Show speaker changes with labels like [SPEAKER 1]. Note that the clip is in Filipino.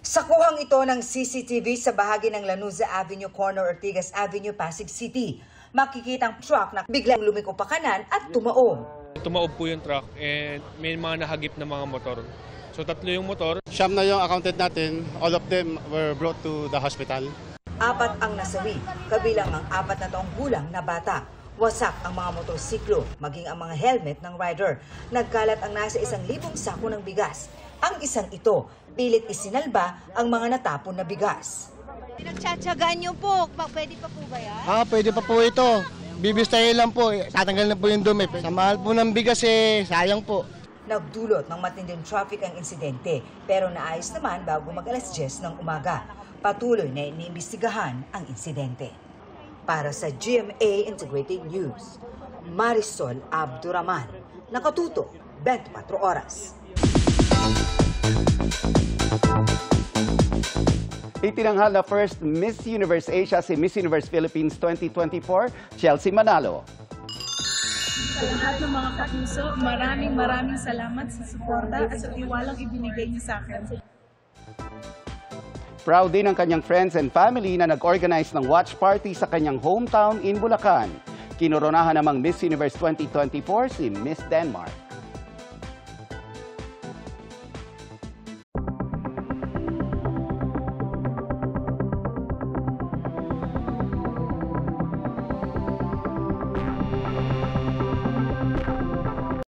[SPEAKER 1] Sa kuhang ito ng CCTV sa bahagi ng Lanuza Avenue Corner Ortigas Avenue, Pasig City, makikita ang truck na biglang lumiko pa kanan at tumaob.
[SPEAKER 2] Tumaob po yung truck and may mga nahagip na mga motor. So tatlo yung motor.
[SPEAKER 3] Siyam na yung accounted natin. All of them were brought to the hospital.
[SPEAKER 1] 4 ang nasawi, kabilang ang 4 na taong gulang na bata. Wasak ang mga motorsiklo, maging ang mga helmet ng rider. Nagkalat ang nasa 1,000 sako ng bigas. Ang isang ito, pilit isinalba ang mga natapon na bigas.
[SPEAKER 4] Pinagtsatsagaan niyo po, pwede pa po ba yan?
[SPEAKER 5] Pwede pa po ito. Bibistahin lang po, tatanggal na po yung dumi. Sa mahal po ng bigas sayang po.
[SPEAKER 1] Nagdulot ng matinding traffic ang insidente, pero naayos naman bago mag-alas 10 ng umaga. Patuloy na iniimbestigahan ang insidente. Para sa GMA Integrated News, Marisol Abduraman, nakatuto 24 oras.
[SPEAKER 6] Itinanghal na first Miss Universe Asia si Miss Universe Philippines 2024, Chelsea Manalo.
[SPEAKER 7] Sa lahat ng mga kapuso, maraming salamat sa suporta at sa tiwalang ibinigay niyo sa akin.
[SPEAKER 6] Proud din ang kanyang friends and family na nag-organize ng watch party sa kanyang hometown in Bulacan. Kinoronahan namang Miss Universe 2024 si Miss Denmark.